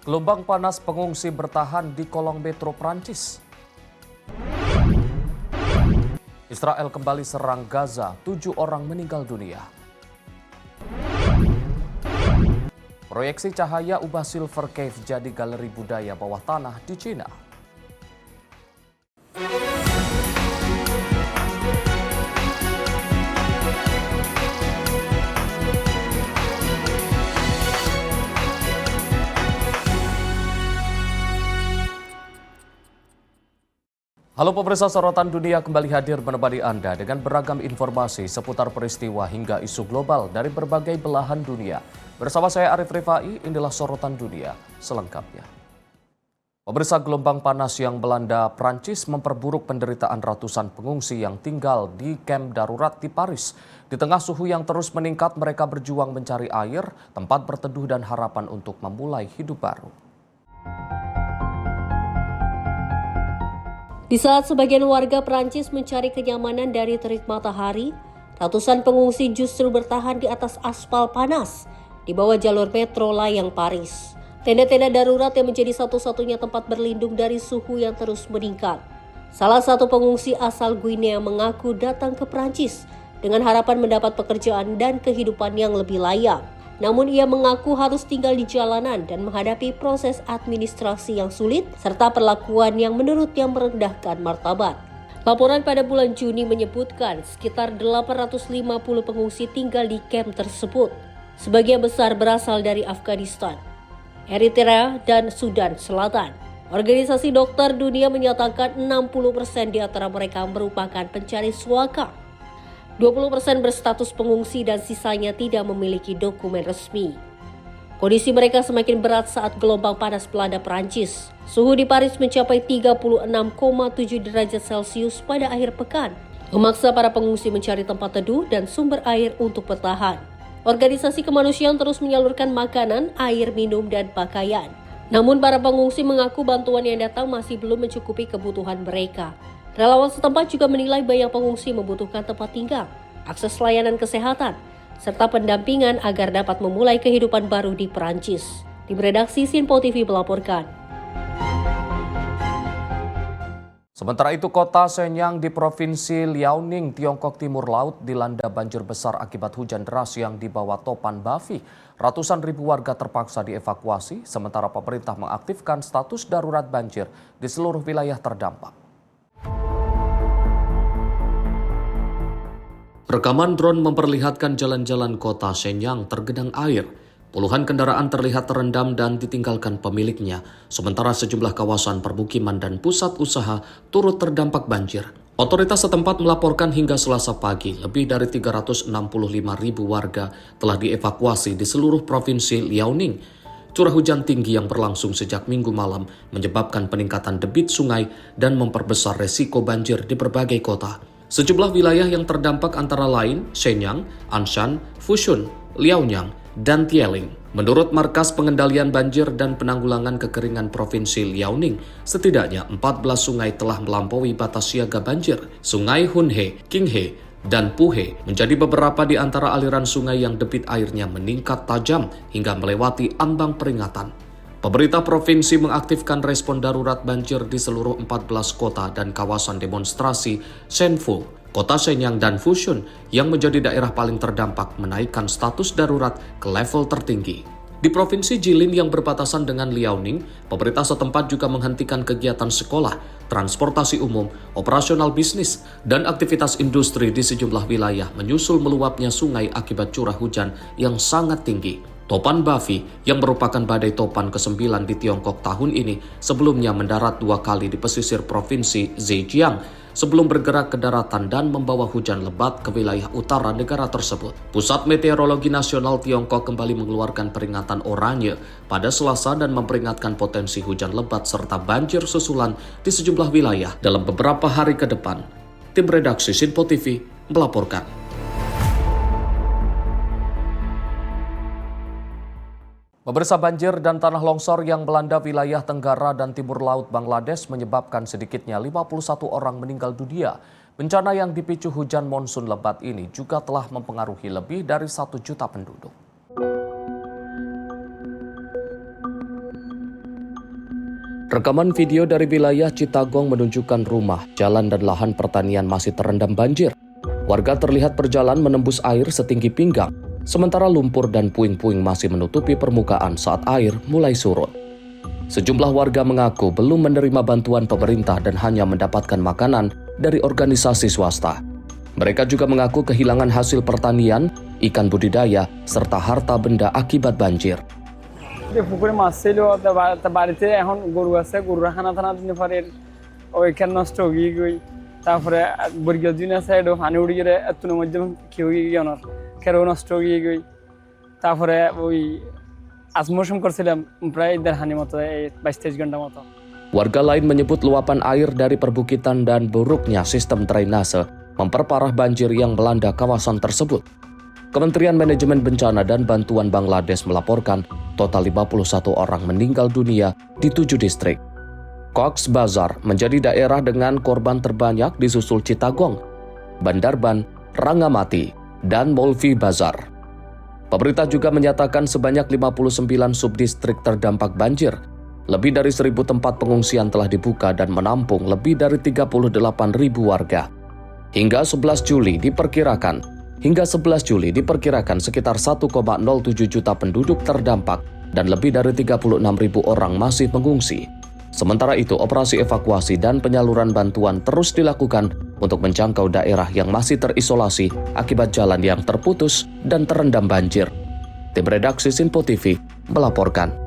Gelombang panas pengungsi bertahan di kolong metro Prancis. Israel kembali serang Gaza, 7 orang meninggal dunia. Proyeksi cahaya ubah Silver Cave jadi galeri budaya bawah tanah di Cina. Halo pemirsa, sorotan dunia kembali hadir menemani Anda dengan beragam informasi seputar peristiwa hingga isu global dari berbagai belahan dunia. Bersama saya Arif Rifai, inilah sorotan dunia selengkapnya. Pemirsa, gelombang panas yang melanda Prancis memperburuk penderitaan ratusan pengungsi yang tinggal di kamp darurat di Paris. Di tengah suhu yang terus meningkat, mereka berjuang mencari air, tempat berteduh dan harapan untuk memulai hidup baru. Di saat sebagian warga Prancis mencari kenyamanan dari terik matahari, ratusan pengungsi justru bertahan di atas aspal panas di bawah jalur metro layang Paris. Tenda-tenda darurat yang menjadi satu-satunya tempat berlindung dari suhu yang terus meningkat. Salah satu pengungsi asal Guinea mengaku datang ke Prancis dengan harapan mendapat pekerjaan dan kehidupan yang lebih layak. Namun ia mengaku harus tinggal di jalanan dan menghadapi proses administrasi yang sulit serta perlakuan yang menurutnya merendahkan martabat. Laporan pada bulan Juni menyebutkan sekitar 850 pengungsi tinggal di kamp tersebut. Sebagian besar berasal dari Afghanistan, Eritrea, dan Sudan Selatan. Organisasi Dokter Dunia menyatakan 60% di antara mereka merupakan pencari suaka. 20% berstatus pengungsi dan sisanya tidak memiliki dokumen resmi. Kondisi mereka semakin berat saat gelombang panas melanda Prancis. Suhu di Paris mencapai 36,7 derajat Celcius pada akhir pekan, memaksa para pengungsi mencari tempat teduh dan sumber air untuk bertahan. Organisasi kemanusiaan terus menyalurkan makanan, air minum, dan pakaian. Namun para pengungsi mengaku bantuan yang datang masih belum mencukupi kebutuhan mereka. Relawan setempat juga menilai banyak pengungsi membutuhkan tempat tinggal, akses layanan kesehatan, serta pendampingan agar dapat memulai kehidupan baru di Perancis. Tim redaksi Sinpo TV melaporkan. Sementara itu, kota Shenyang di Provinsi Liaoning, Tiongkok Timur Laut dilanda banjir besar akibat hujan deras yang dibawa topan Bavi. Ratusan ribu warga terpaksa dievakuasi, sementara pemerintah mengaktifkan status darurat banjir di seluruh wilayah terdampak. Rekaman drone memperlihatkan jalan-jalan kota Shenyang tergenang air. Puluhan kendaraan terlihat terendam dan ditinggalkan pemiliknya, sementara sejumlah kawasan permukiman dan pusat usaha turut terdampak banjir. Otoritas setempat melaporkan hingga Selasa pagi, lebih dari 365 ribu warga telah dievakuasi di seluruh provinsi Liaoning. Curah hujan tinggi yang berlangsung sejak Minggu malam menyebabkan peningkatan debit sungai dan memperbesar resiko banjir di berbagai kota. Sejumlah wilayah yang terdampak antara lain Shenyang, Anshan, Fushun, Liaoning, dan Tieling. Menurut Markas Pengendalian Banjir dan Penanggulangan Kekeringan Provinsi Liaoning, setidaknya 14 sungai telah melampaui batas siaga banjir. Sungai Hunhe, Qinghe, dan Puhe menjadi beberapa di antara aliran sungai yang debit airnya meningkat tajam hingga melewati ambang peringatan. Pemerintah provinsi mengaktifkan respon darurat banjir di seluruh 14 kota dan kawasan demonstrasi Shenfu, kota Shenyang dan Fushun yang menjadi daerah paling terdampak menaikkan status darurat ke level tertinggi. Di Provinsi Jilin yang berbatasan dengan Liaoning, pemerintah setempat juga menghentikan kegiatan sekolah, transportasi umum, operasional bisnis, dan aktivitas industri di sejumlah wilayah menyusul meluapnya sungai akibat curah hujan yang sangat tinggi. Topan Bavi yang merupakan badai topan ke-9 di Tiongkok tahun ini sebelumnya mendarat 2 kali di pesisir Provinsi Zhejiang sebelum bergerak ke daratan dan membawa hujan lebat ke wilayah utara negara tersebut. Pusat Meteorologi Nasional Tiongkok kembali mengeluarkan peringatan oranye pada Selasa dan memperingatkan potensi hujan lebat serta banjir susulan di sejumlah wilayah dalam beberapa hari ke depan. Tim redaksi Sinpo TV melaporkan. Pemirsa, banjir dan tanah longsor yang melanda wilayah Tenggara dan Timur Laut Bangladesh menyebabkan sedikitnya 51 orang meninggal dunia. Bencana yang dipicu hujan monsun lebat ini juga telah mempengaruhi lebih dari 1 juta penduduk. Rekaman video dari wilayah Citagong menunjukkan rumah, jalan dan lahan pertanian masih terendam banjir. Warga terlihat berjalan menembus air setinggi pinggang, sementara lumpur dan puing-puing masih menutupi permukaan saat air mulai surut. Sejumlah warga mengaku belum menerima bantuan pemerintah dan hanya mendapatkan makanan dari organisasi swasta. Mereka juga mengaku kehilangan hasil pertanian, ikan budidaya, serta harta benda akibat banjir. পুকুরে মাছ ছিল তা বাড়িতে এখন গরু আছে, গরুরা খানা টানা দিনে পরে ওইখানে নষ্ট হয়ে গই। তারপরে বর্গীয় দিন আছে এটা পানি উড়ে গেলে এতনের মধ্যে কি হয়ে গিয়ে ওনার খেরও নষ্ট হয়ে গই। তারপরে ওই আজ মৌসুম করছিলাম প্রায় 1.5 মতো, 22-23 ঘন্টা মতো। Warga lain menyebut luapan air dari perbukitan dan buruknya sistem drainase memperparah banjir yang melanda kawasan tersebut. Kementerian Manajemen Bencana dan Bantuan Bangladesh melaporkan total 51 orang meninggal dunia di 7 distrik. Cox's Bazar menjadi daerah dengan korban terbanyak disusul Citagong, Bandarban, Rangamati, dan Molvi Bazar. Pemerintah juga menyatakan sebanyak 59 subdistrik terdampak banjir. Lebih dari 1.000 tempat pengungsian telah dibuka dan menampung lebih dari 38.000 warga. Hingga 11 Juli diperkirakan sekitar 1,07 juta penduduk terdampak dan lebih dari 36.000 orang masih mengungsi. Sementara itu, operasi evakuasi dan penyaluran bantuan terus dilakukan untuk menjangkau daerah yang masih terisolasi akibat jalan yang terputus dan terendam banjir. Tim redaksi Sinpo TV melaporkan.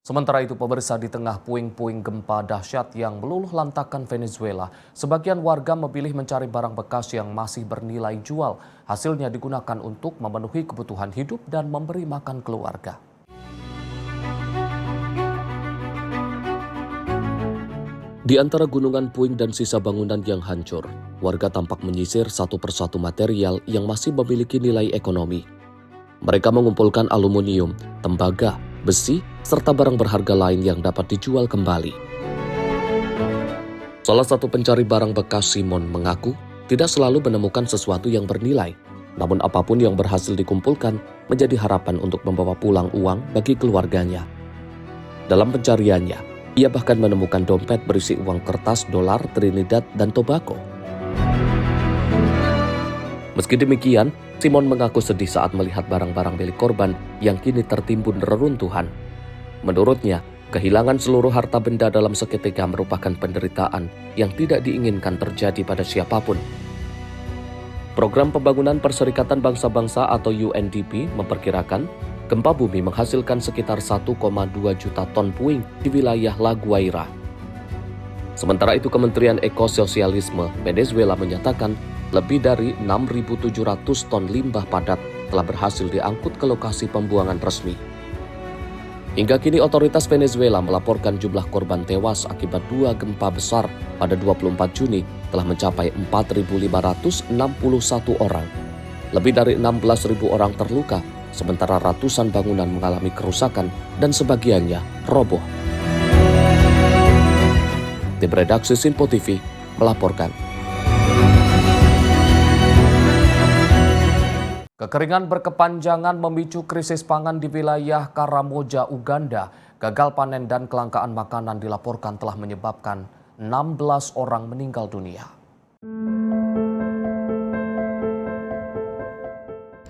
Sementara itu, pemirsa, di tengah puing-puing gempa dahsyat yang meluluh lantakkan Venezuela, sebagian warga memilih mencari barang bekas yang masih bernilai jual. Hasilnya digunakan untuk memenuhi kebutuhan hidup dan memberi makan keluarga. Di antara gunungan puing dan sisa bangunan yang hancur, warga tampak menyisir satu persatu material yang masih memiliki nilai ekonomi. Mereka mengumpulkan aluminium, tembaga, besi, serta barang berharga lain yang dapat dijual kembali. Salah satu pencari barang bekas, Simon, mengaku tidak selalu menemukan sesuatu yang bernilai, namun apapun yang berhasil dikumpulkan menjadi harapan untuk membawa pulang uang bagi keluarganya. Dalam pencariannya, ia bahkan menemukan dompet berisi uang kertas dolar Trinidad dan Tobago. Meski demikian, Simon mengaku sedih saat melihat barang-barang milik korban yang kini tertimbun reruntuhan. Menurutnya, kehilangan seluruh harta benda dalam seketika merupakan penderitaan yang tidak diinginkan terjadi pada siapapun. Program Pembangunan Perserikatan Bangsa-Bangsa atau UNDP memperkirakan gempa bumi menghasilkan sekitar 1,2 juta ton puing di wilayah La Guaira. Sementara itu, Kementerian Ekososialisme Venezuela menyatakan lebih dari 6.700 ton limbah padat telah berhasil diangkut ke lokasi pembuangan resmi. Hingga kini otoritas Venezuela melaporkan jumlah korban tewas akibat 2 gempa besar pada 24 Juni telah mencapai 4.561 orang. Lebih dari 16.000 orang terluka, sementara ratusan bangunan mengalami kerusakan dan sebagiannya roboh. Tim redaksi Sinpo TV melaporkan. Kekeringan berkepanjangan memicu krisis pangan di wilayah Karamoja, Uganda. Gagal panen dan kelangkaan makanan dilaporkan telah menyebabkan 16 orang meninggal dunia.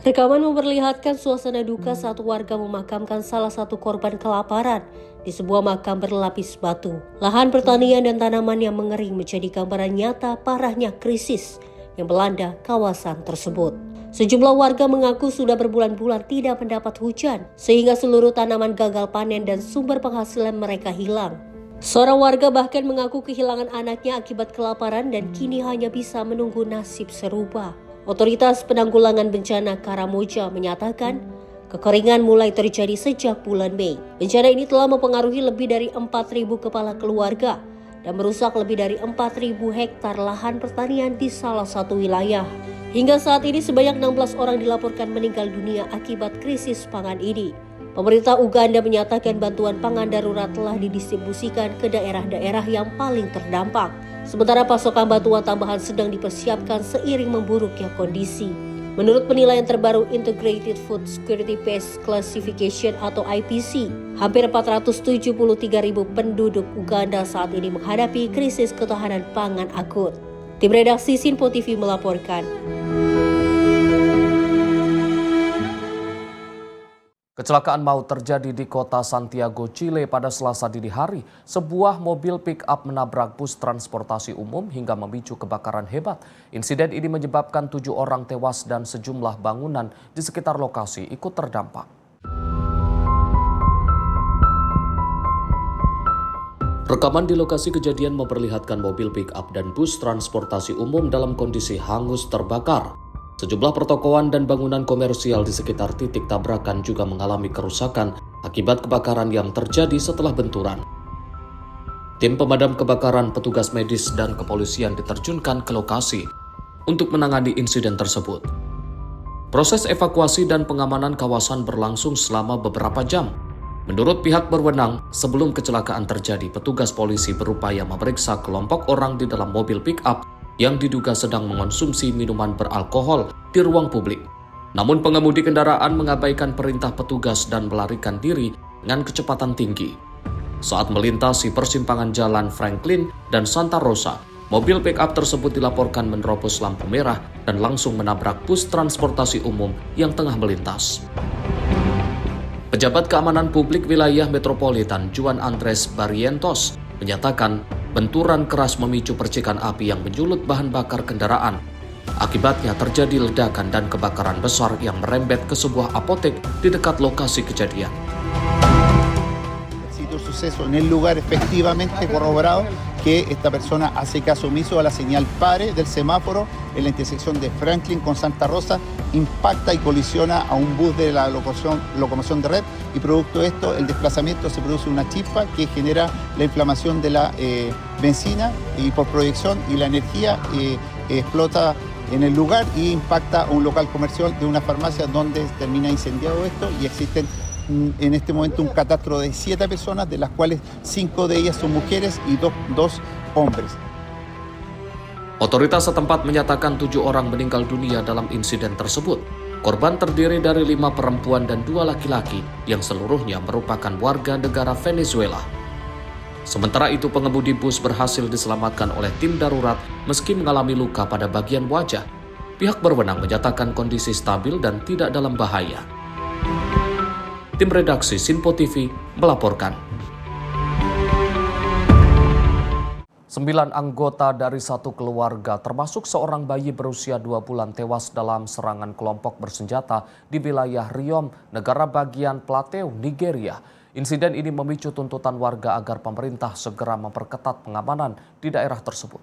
Rekaman memperlihatkan suasana duka saat warga memakamkan salah satu korban kelaparan di sebuah makam berlapis batu. Lahan pertanian dan tanaman yang mengering menjadi gambaran nyata parahnya krisis yang melanda kawasan tersebut. Sejumlah warga mengaku sudah berbulan-bulan tidak mendapat hujan, sehingga seluruh tanaman gagal panen dan sumber penghasilan mereka hilang. Seorang warga bahkan mengaku kehilangan anaknya akibat kelaparan dan kini hanya bisa menunggu nasib serupa. Otoritas Penanggulangan Bencana Karamoja menyatakan, kekeringan mulai terjadi sejak bulan Mei. Bencana ini telah mempengaruhi lebih dari 4.000 kepala keluarga dan merusak lebih dari 4.000 hektar lahan pertanian di salah satu wilayah. Hingga saat ini sebanyak 16 orang dilaporkan meninggal dunia akibat krisis pangan ini. Pemerintah Uganda menyatakan bantuan pangan darurat telah didistribusikan ke daerah-daerah yang paling terdampak. Sementara pasokan bantuan tambahan sedang dipersiapkan seiring memburuknya kondisi. Menurut penilaian terbaru Integrated Food Security Base Classification atau IPC, hampir 473.000 penduduk Uganda saat ini menghadapi krisis ketahanan pangan akut. Tim redaksi Sinpo TV melaporkan. Kecelakaan maut terjadi di kota Santiago, Chile pada Selasa dini hari. Sebuah mobil pick-up menabrak bus transportasi umum hingga memicu kebakaran hebat. Insiden ini menyebabkan 7 orang tewas dan sejumlah bangunan di sekitar lokasi ikut terdampak. Rekaman di lokasi kejadian memperlihatkan mobil pick-up dan bus transportasi umum dalam kondisi hangus terbakar. Sejumlah pertokoan dan bangunan komersial di sekitar titik tabrakan juga mengalami kerusakan akibat kebakaran yang terjadi setelah benturan. Tim pemadam kebakaran, petugas medis, dan kepolisian diterjunkan ke lokasi untuk menangani insiden tersebut. Proses evakuasi dan pengamanan kawasan berlangsung selama beberapa jam. Menurut pihak berwenang, sebelum kecelakaan terjadi, petugas polisi berupaya memeriksa kelompok orang di dalam mobil pick-up yang diduga sedang mengonsumsi minuman beralkohol di ruang publik. Namun pengemudi kendaraan mengabaikan perintah petugas dan melarikan diri dengan kecepatan tinggi. Saat melintasi persimpangan jalan Franklin dan Santa Rosa, mobil pick-up tersebut dilaporkan menerobos lampu merah dan langsung menabrak bus transportasi umum yang tengah melintas. Pejabat Keamanan Publik Wilayah Metropolitan Juan Andres Barrientos menyatakan benturan keras memicu percikan api yang menyulut bahan bakar kendaraan. Akibatnya terjadi ledakan dan kebakaran besar yang merembet ke sebuah apotek di dekat lokasi kejadian. El suceso en el lugar efectivamente corroborado que esta persona hace caso omiso a la señal pare del semáforo en la intersección de Franklin con Santa Rosa, impacta y colisiona a un bus de la locomoción de red y producto de esto el desplazamiento se produce una chispa que genera la inflamación de la benzina y por proyección y la energía explota en el lugar y impacta a un local comercial de una farmacia donde termina incendiado esto y existen en este momento un catastro de 7 personas, de las cuales 5 de ellas son mujeres y dos hombres. Otoritas setempat menyatakan 7 orang meninggal dunia dalam insiden tersebut. Korban terdiri dari 5 perempuan dan 2 laki-laki yang seluruhnya merupakan warga negara Venezuela. Sementara itu pengemudi bus berhasil diselamatkan oleh tim darurat meski mengalami luka pada bagian wajah. Pihak berwenang menyatakan kondisi stabil dan tidak dalam bahaya. Tim redaksi Sinpo TV melaporkan. 9 anggota dari satu keluarga termasuk seorang bayi berusia 2 bulan tewas dalam serangan kelompok bersenjata di wilayah Riom, negara bagian Plateau, Nigeria. Insiden ini memicu tuntutan warga agar pemerintah segera memperketat pengamanan di daerah tersebut.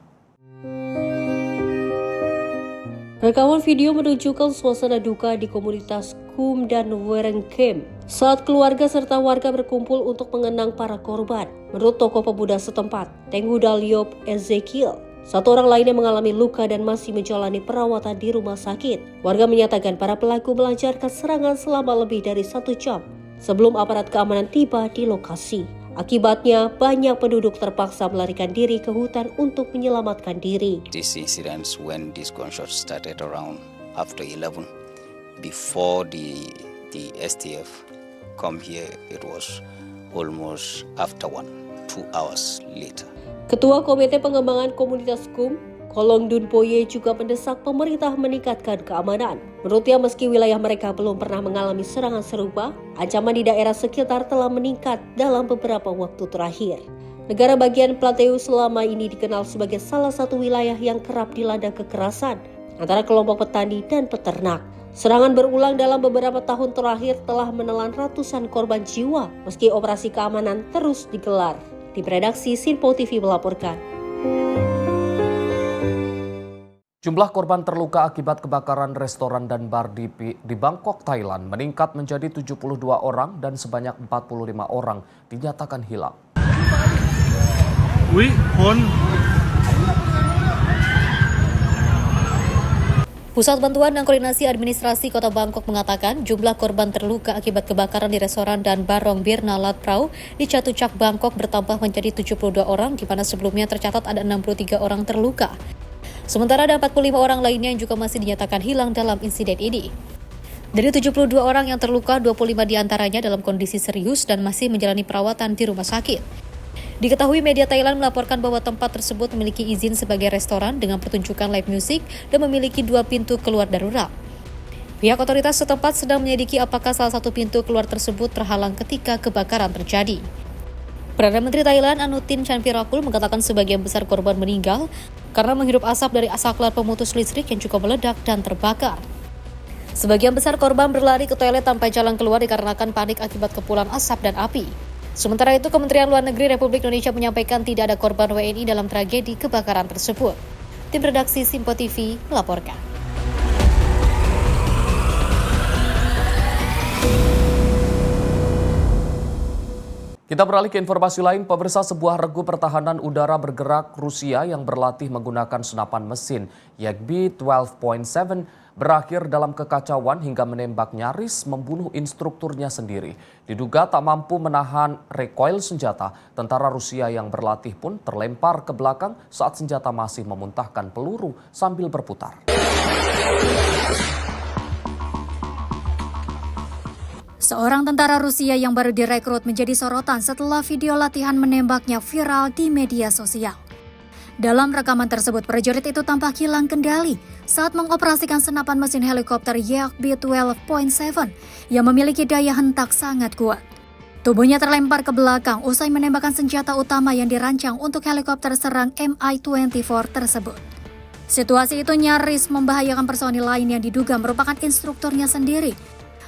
Rekaman video menunjukkan suasana duka di komunitas Kum dan Werengkem saat keluarga serta warga berkumpul untuk mengenang para korban. Menurut tokoh pemuda setempat, Tenggu Dalyop Ezekiel, 1 orang lainnya mengalami luka dan masih menjalani perawatan di rumah sakit. Warga menyatakan para pelaku melancarkan serangan selama lebih dari 1 jam sebelum aparat keamanan tiba di lokasi. Akibatnya, banyak penduduk terpaksa melarikan diri ke hutan untuk menyelamatkan diri. These incidents when these gunshots started around after 11, before the STF come here, it was almost after 2 hours later. Ketua Komite Pengembangan Komunitas Kum, Kolong Dunpoye juga mendesak pemerintah meningkatkan keamanan. Menurutnya meski wilayah mereka belum pernah mengalami serangan serupa, ancaman di daerah sekitar telah meningkat dalam beberapa waktu terakhir. Negara bagian Plateau selama ini dikenal sebagai salah satu wilayah yang kerap dilanda kekerasan antara kelompok petani dan peternak. Serangan berulang dalam beberapa tahun terakhir telah menelan ratusan korban jiwa meski operasi keamanan terus digelar. Tim redaksi Sinpo TV melaporkan. Jumlah korban terluka akibat kebakaran restoran dan bar di Bangkok, Thailand meningkat menjadi 72 orang dan sebanyak 45 orang dinyatakan hilang. Pusat Bantuan dan Koordinasi Administrasi Kota Bangkok mengatakan jumlah korban terluka akibat kebakaran di restoran dan bar Rongbirna Lat Prau di Chatuchak, Bangkok bertambah menjadi 72 orang, di mana sebelumnya tercatat ada 63 orang terluka. Sementara ada 45 orang lainnya yang juga masih dinyatakan hilang dalam insiden ini. Dari 72 orang yang terluka, 25 diantaranya dalam kondisi serius dan masih menjalani perawatan di rumah sakit. Diketahui media Thailand melaporkan bahwa tempat tersebut memiliki izin sebagai restoran dengan pertunjukan live music dan memiliki 2 pintu keluar darurat. Pihak otoritas setempat sedang menyelidiki apakah salah satu pintu keluar tersebut terhalang ketika kebakaran terjadi. Perdana Menteri Thailand Anutin Chanvirakul mengatakan sebagian besar korban meninggal karena menghirup asap dari saklar pemutus listrik yang juga meledak dan terbakar. Sebagian besar korban berlari ke toilet tanpa jalan keluar dikarenakan panik akibat kepulan asap dan api. Sementara itu, Kementerian Luar Negeri Republik Indonesia menyampaikan tidak ada korban WNI dalam tragedi kebakaran tersebut. Tim redaksi Simpo TV melaporkan. Kita beralih ke informasi lain, pemirsa, sebuah regu pertahanan udara bergerak Rusia yang berlatih menggunakan senapan mesin Yagbi 12.7 berakhir dalam kekacauan hingga menembak nyaris membunuh instrukturnya sendiri. Diduga tak mampu menahan recoil senjata, tentara Rusia yang berlatih pun terlempar ke belakang saat senjata masih memuntahkan peluru sambil berputar. Seorang tentara Rusia yang baru direkrut menjadi sorotan setelah video latihan menembaknya viral di media sosial. Dalam rekaman tersebut, prajurit itu tampak hilang kendali saat mengoperasikan senapan mesin helikopter Yagbi 12.7 yang memiliki daya hentak sangat kuat. Tubuhnya terlempar ke belakang usai menembakkan senjata utama yang dirancang untuk helikopter serang Mi-24 tersebut. Situasi itu nyaris membahayakan personil lain yang diduga merupakan instrukturnya sendiri,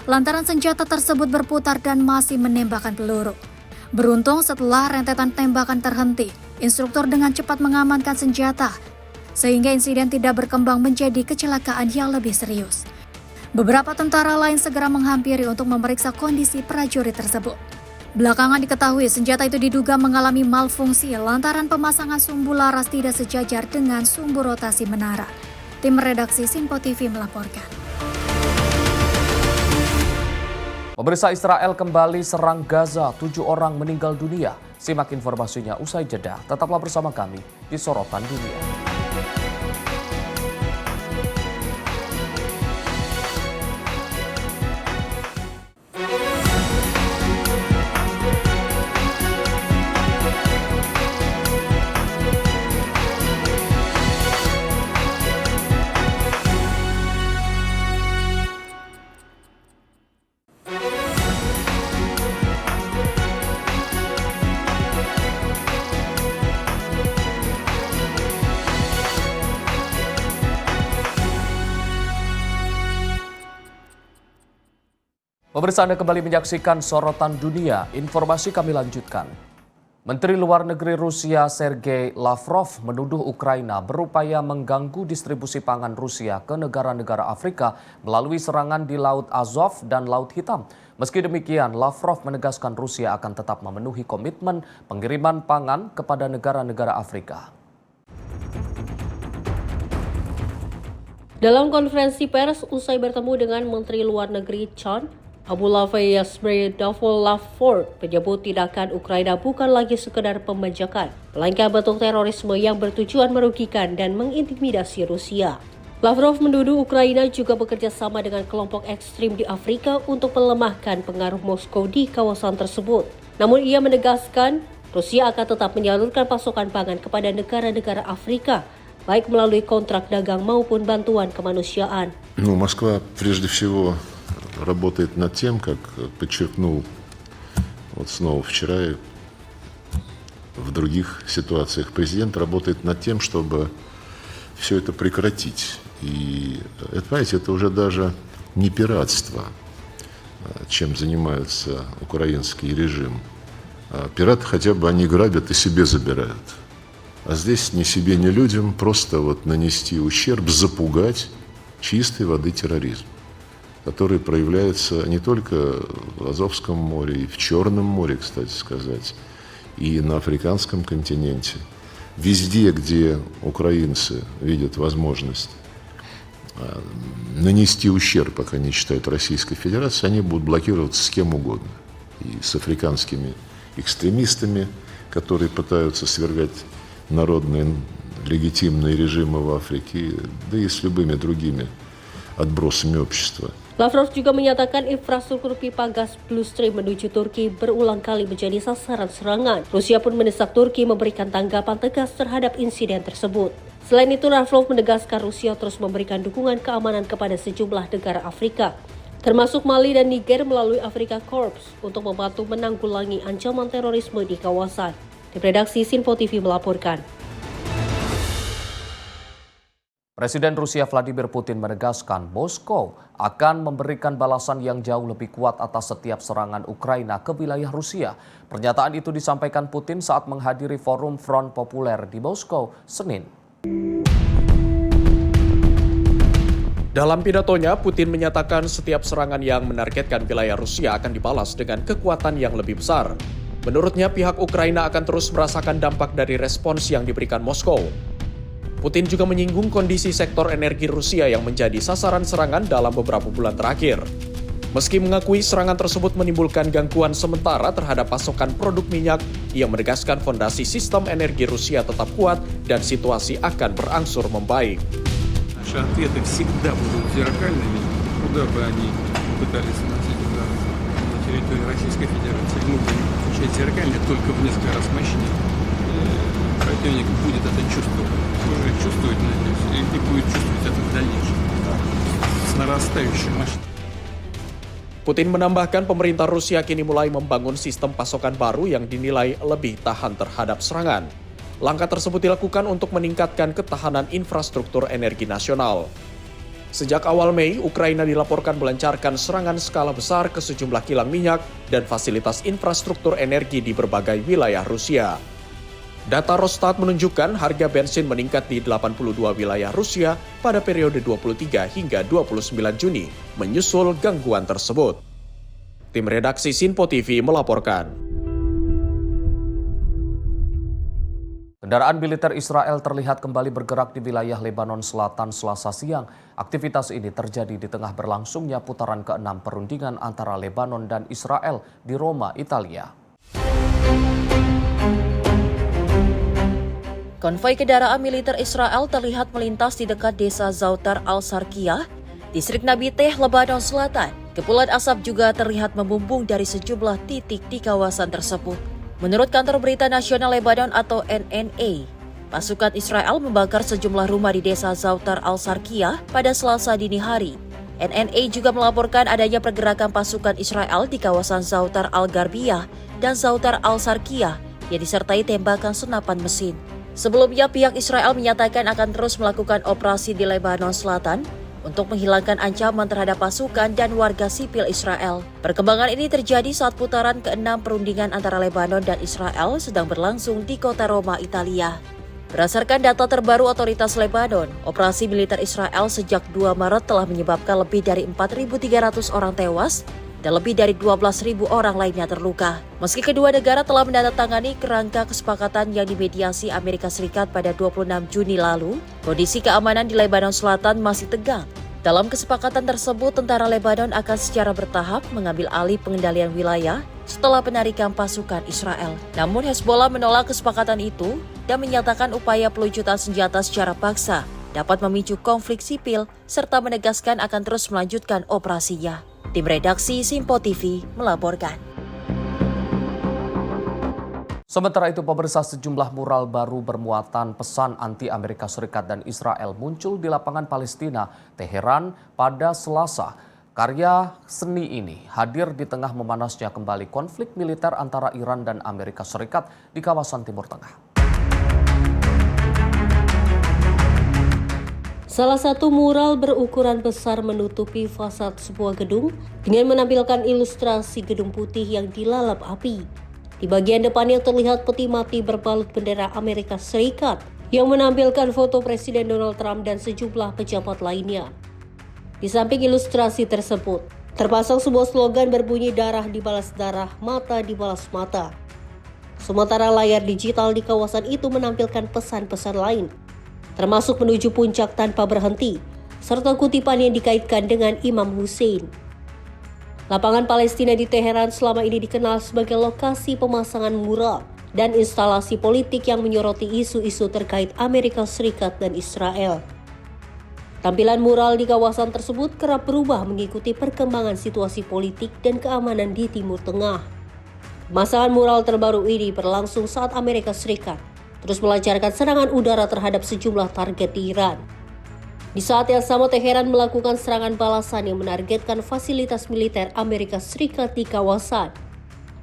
lantaran senjata tersebut berputar dan masih menembakkan peluru. Beruntung setelah rentetan tembakan terhenti, instruktur dengan cepat mengamankan senjata, sehingga insiden tidak berkembang menjadi kecelakaan yang lebih serius. Beberapa tentara lain segera menghampiri untuk memeriksa kondisi prajurit tersebut. Belakangan diketahui senjata itu diduga mengalami malfungsi lantaran pemasangan sumbu laras tidak sejajar dengan sumbu rotasi menara. Tim redaksi Simpo TV melaporkan. Pemirsa, Israel kembali serang Gaza, 7 orang meninggal dunia. Simak informasinya usai jeda. Tetaplah bersama kami di Sorotan Dunia. Pemirsa, Anda kembali menyaksikan Sorotan Dunia. Informasi kami lanjutkan. Menteri Luar Negeri Rusia Sergei Lavrov menuduh Ukraina berupaya mengganggu distribusi pangan Rusia ke negara-negara Afrika melalui serangan di Laut Azov dan Laut Hitam. Meski demikian, Lavrov menegaskan Rusia akan tetap memenuhi komitmen pengiriman pangan kepada negara-negara Afrika. Dalam konferensi pers usai bertemu dengan Menteri Luar Negeri Chan, Abulafay Yasmir Davol-Lavrov menyebut tindakan Ukraina bukan lagi sekedar pembajakan, melainkan bentuk terorisme yang bertujuan merugikan dan mengintimidasi Rusia. Lavrov menuduh Ukraina juga bekerja sama dengan kelompok ekstrim di Afrika untuk melemahkan pengaruh Moskow di kawasan tersebut. Namun ia menegaskan Rusia akan tetap menyalurkan pasokan pangan kepada negara-negara Afrika, baik melalui kontrak dagang maupun bantuan kemanusiaan. Москва прежде всего работает над тем, как подчеркнул вот снова вчера и в других ситуациях президент, работает над тем, чтобы все это прекратить. И это, понимаете, это уже даже не пиратство, чем занимается украинский режим. Пираты хотя бы они грабят и себе забирают. А здесь ни себе, ни людям просто вот нанести ущерб, запугать чистой воды терроризм, который проявляется не только в Азовском море, и в Черном море, кстати сказать, и на африканском континенте. Везде, где украинцы видят возможность нанести ущерб, как они считают, Российской Федерации, они будут блокироваться с кем угодно. И с африканскими экстремистами, которые пытаются свергать народные легитимные режимы в Африке, да и с любыми другими отбросами общества. Lavrov juga menyatakan infrastruktur pipa gas Blue Stream menuju Turki berulang kali menjadi sasaran serangan. Rusia pun mendesak Turki memberikan tanggapan tegas terhadap insiden tersebut. Selain itu, Lavrov menegaskan Rusia terus memberikan dukungan keamanan kepada sejumlah negara Afrika, termasuk Mali dan Niger melalui Afrika Corps untuk membantu menanggulangi ancaman terorisme di kawasan. Tim redaksi Sinpo TV melaporkan. Presiden Rusia Vladimir Putin menegaskan Moskow akan memberikan balasan yang jauh lebih kuat atas setiap serangan Ukraina ke wilayah Rusia. Pernyataan itu disampaikan Putin saat menghadiri forum Front Populer di Moskow, Senin. Dalam pidatonya, Putin menyatakan setiap serangan yang menargetkan wilayah Rusia akan dibalas dengan kekuatan yang lebih besar. Menurutnya, pihak Ukraina akan terus merasakan dampak dari respons yang diberikan Moskow. Putin juga menyinggung kondisi sektor energi Rusia yang menjadi sasaran serangan dalam beberapa bulan terakhir. Meski mengakui serangan tersebut menimbulkan gangguan sementara terhadap pasokan produk minyak, ia menegaskan fondasi sistem energi Rusia tetap kuat dan situasi akan berangsur membaik. Наши ответы всегда будут зеркальными, куда бы они пытались наносить удар на территории Российской Федерации. Мы будем отвечать зеркально, только в несколько раз мощнее. Противник будет это чувствовать, уже чувствовать, надеюсь, и будет чувствовать это в дальнейшем с нарастающей мощностью. Putin menambahkan pemerintah Rusia kini mulai membangun sistem pasokan baru yang dinilai lebih tahan terhadap serangan. Langkah tersebut dilakukan untuk meningkatkan ketahanan infrastruktur energi nasional. Sejak awal Mei, Ukraina dilaporkan melancarkan serangan skala besar ke sejumlah kilang minyak dan fasilitas infrastruktur energi di berbagai wilayah Rusia. Data Rosstat menunjukkan harga bensin meningkat di 82 wilayah Rusia pada periode 23 hingga 29 Juni, menyusul gangguan tersebut. Tim redaksi Sinpo TV melaporkan. Kendaraan militer Israel terlihat kembali bergerak di wilayah Lebanon Selatan Selasa siang. Aktivitas ini terjadi di tengah berlangsungnya putaran ke-6 perundingan antara Lebanon dan Israel di Roma, Italia. Konvoi kendaraan militer Israel terlihat melintas di dekat desa Zautar al-Sarkiyah, distrik Nabi Teh, Lebanon Selatan. Kepulan asap juga terlihat membumbung dari sejumlah titik di kawasan tersebut. Menurut Kantor Berita Nasional Lebanon atau NNA, pasukan Israel membakar sejumlah rumah di desa Zautar al-Sarkiyah pada Selasa dini hari. NNA juga melaporkan adanya pergerakan pasukan Israel di kawasan Zautar al-Garbiyah dan Zautar al-Sarkiyah yang disertai tembakan senapan mesin. Sebelumnya, pihak Israel menyatakan akan terus melakukan operasi di Lebanon Selatan untuk menghilangkan ancaman terhadap pasukan dan warga sipil Israel. Perkembangan ini terjadi saat putaran ke-6 perundingan antara Lebanon dan Israel sedang berlangsung di kota Roma, Italia. Berdasarkan data terbaru otoritas Lebanon, operasi militer Israel sejak 2 Maret telah menyebabkan lebih dari 4.300 orang tewas dan lebih dari 12.000 orang lainnya terluka. Meski kedua negara telah menandatangani kerangka kesepakatan yang dimediasi Amerika Serikat pada 26 Juni lalu, kondisi keamanan di Lebanon Selatan masih tegang. Dalam kesepakatan tersebut, tentara Lebanon akan secara bertahap mengambil alih pengendalian wilayah setelah penarikan pasukan Israel. Namun Hezbollah menolak kesepakatan itu dan menyatakan upaya pelucutan senjata secara paksa dapat memicu konflik sipil serta menegaskan akan terus melanjutkan operasinya. Tim redaksi Sinpo TV melaporkan. Sementara itu, pemirsa, sejumlah mural baru bermuatan pesan anti Amerika Serikat dan Israel muncul di lapangan Palestina, Teheran pada Selasa. Karya seni ini hadir di tengah memanasnya kembali konflik militer antara Iran dan Amerika Serikat di kawasan Timur Tengah. Salah satu mural berukuran besar menutupi fasad sebuah gedung dengan menampilkan ilustrasi gedung putih yang dilalap api. Di bagian depannya terlihat peti mati berbalut bendera Amerika Serikat yang menampilkan foto Presiden Donald Trump dan sejumlah pejabat lainnya. Di samping ilustrasi tersebut, terpasang sebuah slogan berbunyi darah dibalas darah, mata dibalas mata. Sementara layar digital di kawasan itu menampilkan pesan-pesan lain, termasuk menuju puncak tanpa berhenti, serta kutipan yang dikaitkan dengan Imam Hussein. Lapangan Palestina di Teheran selama ini dikenal sebagai lokasi pemasangan mural dan instalasi politik yang menyoroti isu-isu terkait Amerika Serikat dan Israel. Tampilan mural di kawasan tersebut kerap berubah mengikuti perkembangan situasi politik dan keamanan di Timur Tengah. Pemasangan mural terbaru ini berlangsung saat Amerika Serikat terus melancarkan serangan udara terhadap sejumlah target di Iran. Di saat yang sama, Teheran melakukan serangan balasan yang menargetkan fasilitas militer Amerika Serikat di kawasan.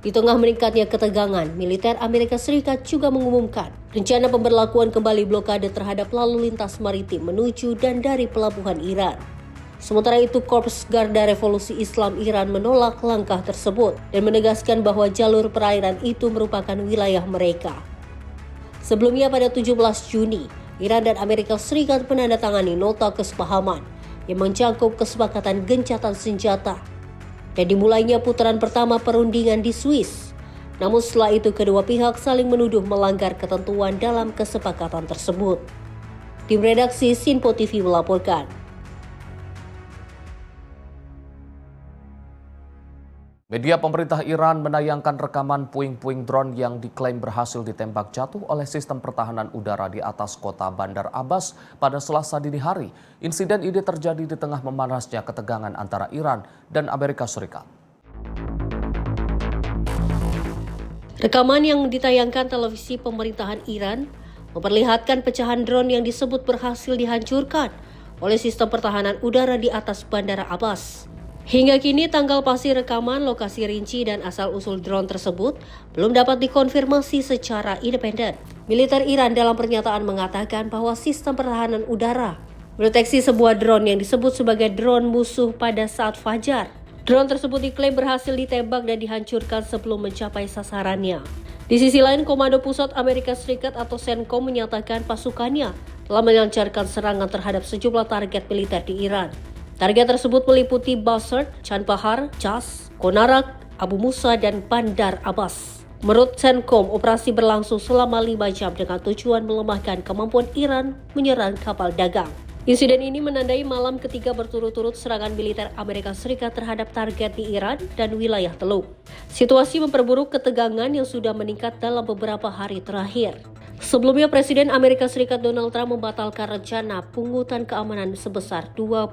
Di tengah meningkatnya ketegangan, militer Amerika Serikat juga mengumumkan rencana pemberlakuan kembali blokade terhadap lalu lintas maritim menuju dan dari pelabuhan Iran. Sementara itu, Korps Garda Revolusi Islam Iran menolak langkah tersebut dan menegaskan bahwa jalur perairan itu merupakan wilayah mereka. Sebelumnya pada 17 Juni, Iran dan Amerika Serikat menandatangani nota kesepahaman yang mencakup kesepakatan gencatan senjata dan dimulainya putaran pertama perundingan di Swiss. Namun setelah itu kedua pihak saling menuduh melanggar ketentuan dalam kesepakatan tersebut. Tim redaksi Sinpo TV melaporkan. Media pemerintah Iran menayangkan rekaman puing-puing drone yang diklaim berhasil ditembak jatuh oleh sistem pertahanan udara di atas kota Bandar Abbas pada Selasa dini hari. Insiden ini terjadi di tengah memanasnya ketegangan antara Iran dan Amerika Serikat. Rekaman yang ditayangkan televisi pemerintahan Iran memperlihatkan pecahan drone yang disebut berhasil dihancurkan oleh sistem pertahanan udara di atas Bandara Abbas. Hingga kini tanggal pasti rekaman, lokasi rinci dan asal-usul drone tersebut belum dapat dikonfirmasi secara independen. Militer Iran dalam pernyataan mengatakan bahwa sistem pertahanan udara mendeteksi sebuah drone yang disebut sebagai drone musuh pada saat fajar. Drone tersebut diklaim berhasil ditembak dan dihancurkan sebelum mencapai sasarannya. Di sisi lain, Komando Pusat Amerika Serikat atau CENTCOM menyatakan pasukannya telah melancarkan serangan terhadap sejumlah target militer di Iran. Target tersebut meliputi Basra, Chandpahar, Jas, Konarak, Abu Musa, dan Bandar Abbas. Menurut CENTCOM, operasi berlangsung selama 5 jam dengan tujuan melemahkan kemampuan Iran menyerang kapal dagang. Insiden ini menandai malam ketiga berturut-turut serangan militer Amerika Serikat terhadap target di Iran dan wilayah Teluk. Situasi memperburuk ketegangan yang sudah meningkat dalam beberapa hari terakhir. Sebelumnya, Presiden Amerika Serikat Donald Trump membatalkan rencana pungutan keamanan sebesar 20%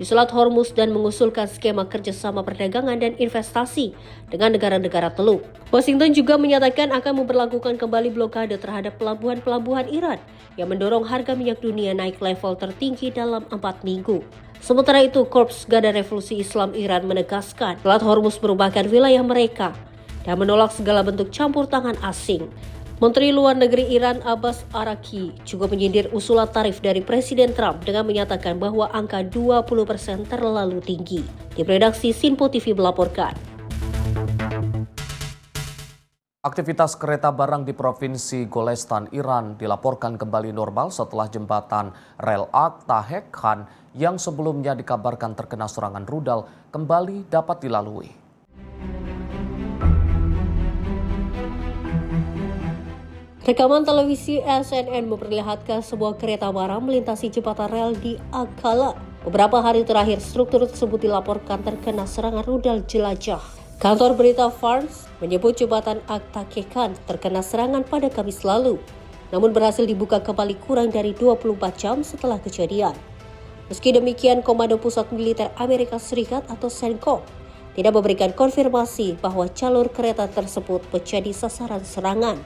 di Selat Hormuz dan mengusulkan skema kerjasama perdagangan dan investasi dengan negara-negara Teluk. Washington juga menyatakan akan memberlakukan kembali blokade terhadap pelabuhan-pelabuhan Iran yang mendorong harga minyak dunia naik level tertinggi dalam 4 minggu. Sementara itu, Korps Garda Revolusi Islam Iran menegaskan Selat Hormuz merupakan wilayah mereka dan menolak segala bentuk campur tangan asing. Menteri Luar Negeri Iran Abbas Araqchi juga menyindir usulan tarif dari Presiden Trump dengan menyatakan bahwa angka 20% terlalu tinggi. Tim redaksi Sinpo TV melaporkan. Aktivitas kereta barang di Provinsi Golestan, Iran dilaporkan kembali normal setelah jembatan rel Ak-Tahek Khan yang sebelumnya dikabarkan terkena serangan rudal kembali dapat dilalui. Rekaman televisi CNN memperlihatkan sebuah kereta barang melintasi jembatan rel di Akala. Beberapa hari terakhir, struktur tersebut dilaporkan terkena serangan rudal jelajah. Kantor berita Fars menyebut jembatan Ak-Tahek terkena serangan pada Kamis lalu, namun berhasil dibuka kembali kurang dari 24 jam setelah kejadian. Meski demikian, Komando Pusat Militer Amerika Serikat atau CENTCOM tidak memberikan konfirmasi bahwa jalur kereta tersebut menjadi sasaran serangan.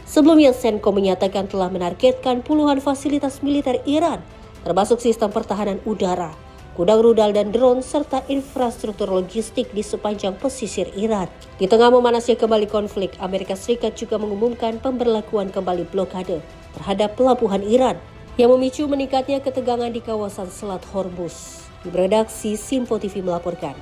Sebelumnya, CENTCOM menyatakan telah menargetkan puluhan fasilitas militer Iran, termasuk sistem pertahanan udara, gudang rudal dan drone, serta infrastruktur logistik di sepanjang pesisir Iran. Di tengah memanasnya kembali konflik, Amerika Serikat juga mengumumkan pemberlakuan kembali blokade terhadap pelabuhan Iran, yang memicu meningkatnya ketegangan di kawasan Selat Hormuz. Di redaksi Sinpo TV melaporkan.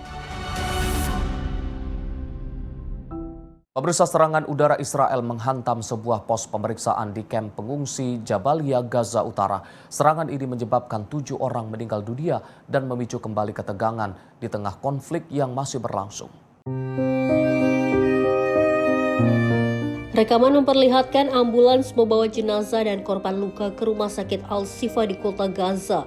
Pemirsa, serangan udara Israel menghantam sebuah pos pemeriksaan di kamp pengungsi Jabalia, Gaza Utara. Serangan ini menyebabkan 7 orang meninggal dunia dan memicu kembali ketegangan di tengah konflik yang masih berlangsung. Rekaman memperlihatkan ambulans membawa jenazah dan korban luka ke rumah sakit Al-Shifa di kota Gaza.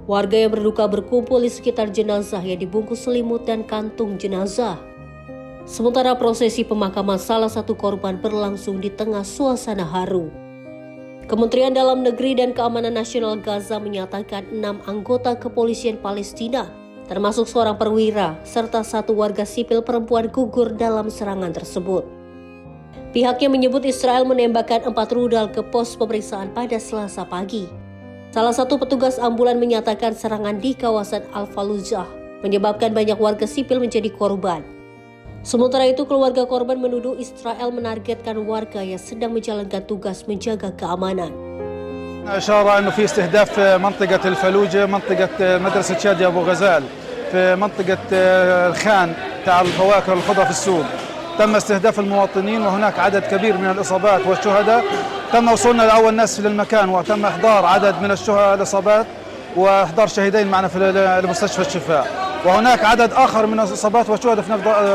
Warga yang berduka berkumpul di sekitar jenazah yang dibungkus selimut dan kantung jenazah. Sementara prosesi pemakaman salah satu korban berlangsung di tengah suasana haru. Kementerian Dalam Negeri dan Keamanan Nasional Gaza menyatakan 6 anggota kepolisian Palestina, termasuk seorang perwira, serta 1 warga sipil perempuan gugur dalam serangan tersebut. Pihaknya menyebut Israel menembakkan 4 rudal ke pos pemeriksaan pada Selasa pagi. Salah satu petugas ambulan menyatakan serangan di kawasan Al-Fallujah menyebabkan banyak warga sipil menjadi korban. Sementara itu, keluarga korban menuduh Israel menargetkan warga yang sedang menjalankan tugas menjaga keamanan. أشار أنه في استهداف منطقة الفلوجة منطقة مدرسة شادي أبو غزال في منطقة الخان تاع الفواكه والخضر في السوق. تم استهداف المواطنين وهناك عدد كبير من الإصابات والشهداء. تم وصولنا لأول ناس للمكان وتم إحضار عدد من الإصابات وإحضار شهيدين معنا في مستشفى الشفاء. وهناك عدد آخر من الإصابات والشهداء